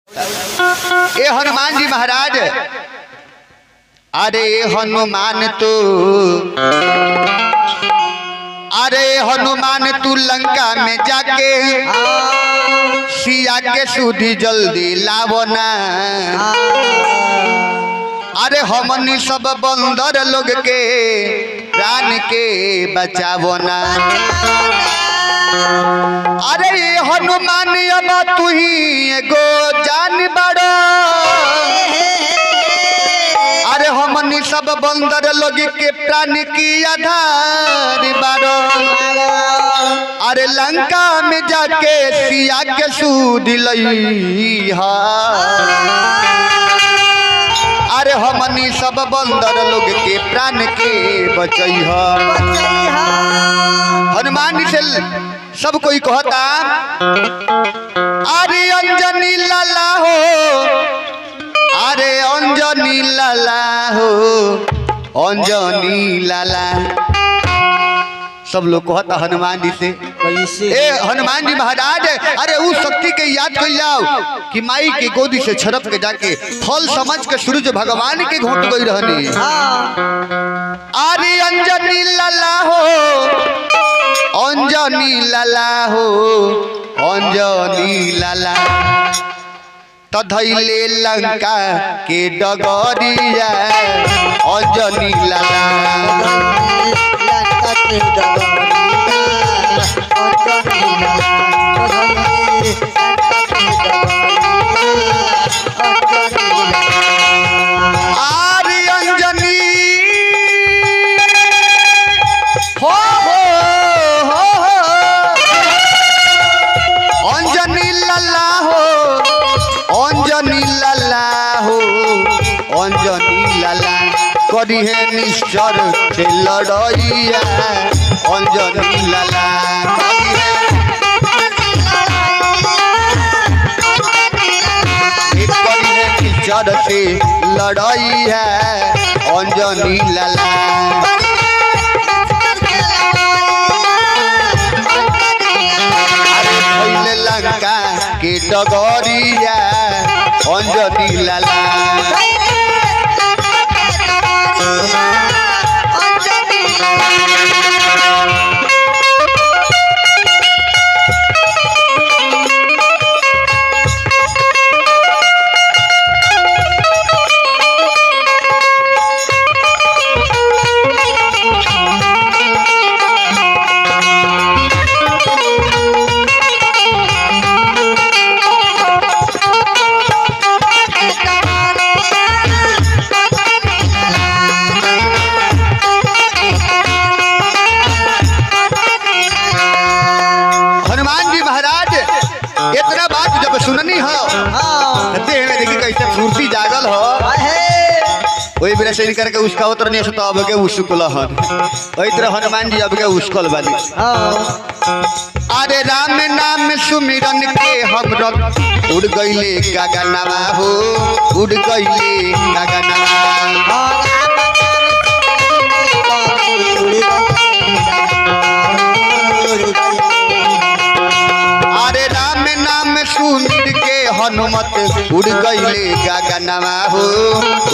ए हनुमान जी महाराज, अरे हनुमान तू, अरे हनुमान तू लंका में जाके सिया के सुधी जल्दी लावो ना। अरे हमनी सब बंदर लोग के प्राण के बचावो ना। अरे हनुमान अब तू ही एगो जान बड़ो, अरे हमनी सब बंदर लोग के प्राण की आधार बारो। अरे लंका में जाके सिया के सूद लई हा। अरे हमनी सब बंदर लोग के प्राण के बचई हा। हनुमान जी से सब कोई कहता, अरे अंजनी लाला हो, अरे अंजनी लाला हो, अंजनी लाला। सब लोग कहता हनुमान जी से कैसे। ए हनुमान जी महाराज, अरे उस शक्ति के याद कर जाओ कि माई के गोदी से छड़प के जाके फल समझ के सूरज भगवान के घोट गई रहनी। अरे अंजनी लाला हो, अंजनी लाला हो, अंजनी लाला। तधैले लंका के डगरिया अंजनी लाला। आरे अंजनी हो अंजनी लाला हो, अंजनी लाला हो, अंजनी लाला। करी है निश्चर से लड़ैया अंजनी लाला। करी है निश्चर से लड़ैया अंजनी लाला। अरे लंका के डगरिया अंजनी लाला। इतना बात जब सुननी हो देह में देखी कैसे फुर्ती जागल हो। वही बिना से करके उसका उतर नहीं तो अब के उसकुल हन वही तरह हनुमान जी अब के उसकुल वाली। अरे राम नाम सुमिरन के हम उड़ गईले गगनवा हो, उड़ गईले गगनवा। अरे राम नाम सुमिर के हनुमत उड़ गईले गगनवा हो,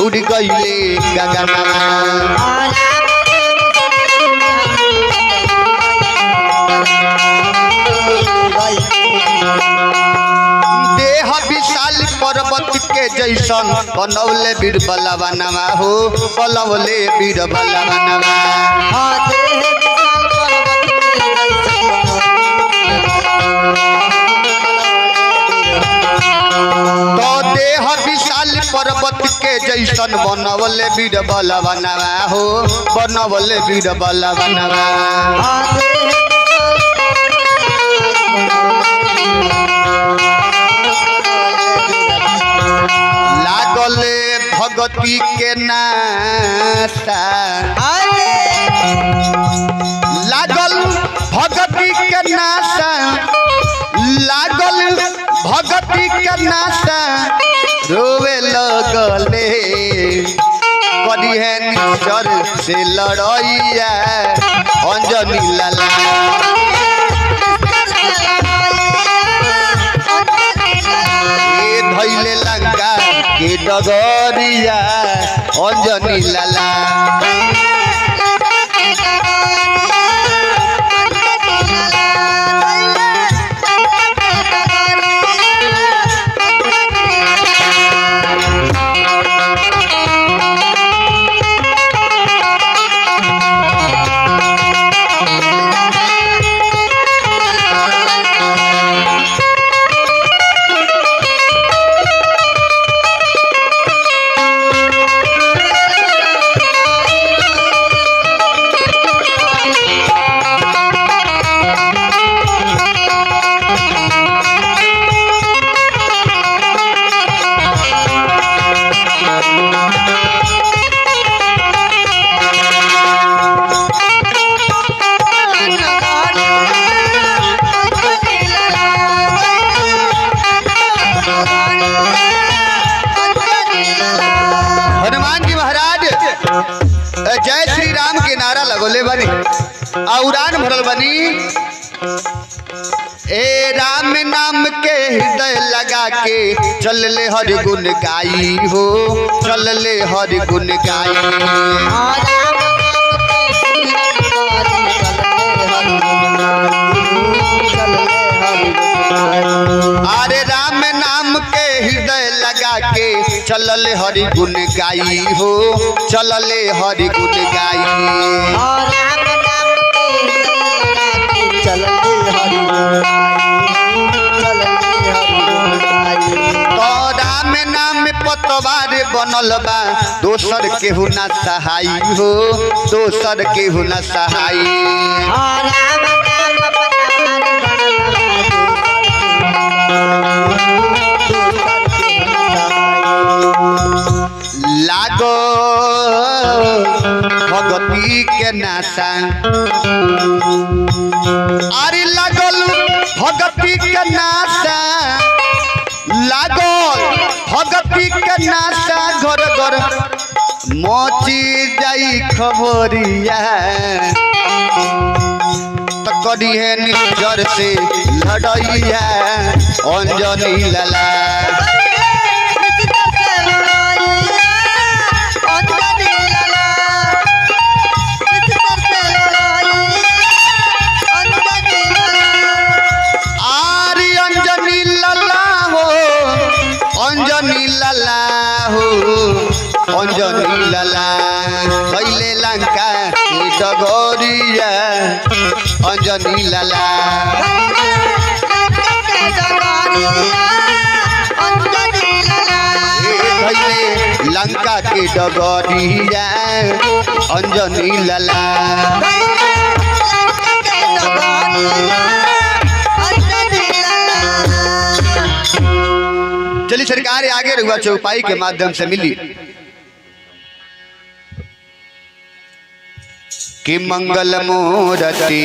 उड़ गईले गगनवा। देह विशाल पर्वत के जैसन बनौले बीर बलवनवा हो, बनौले बीर बलवनवा। तो देह विशाल पर्वत के जैसन बनवले बीर बलवनवा हो, बनवले बीर बलवनवा। लागले भगती के नाता, लागल भगती के नाता, लागल भगती के नाता। रोवे लगले करी है निश्चर से लड़ैया अंजनी लाला। धैले के डगरिया अंजनी लाला जय श्री राम के नारा लगोले बनी उड़ान भरल बनी ए राम नाम के हृदय लगा के चल ले हर गुण गाई हो चल ले हर गुण गाई अरे राम नाम के हृदय लगा के चलले हरि गुण गाई हो चलले हरि गुण गाई तो राम नाम पतवार बनल बा दोसर केहू ना सहाई हो दोसर केहू ना सहाई लागो भगती के नासा अरे लागल भगती के नासा लागल भगती के नासा घर घर मोची जाई खबरिया तो करी है निजर से लड़ैया अंजनी लाला अंजनी लाला पहले लंका की डगरिया अंजनी लाला पहले लंका की डगरिया अंजनी लाला चलिए सरकार आगे रहुआ चौपाई के माध्यम से मिली कि मंगल मूर्ति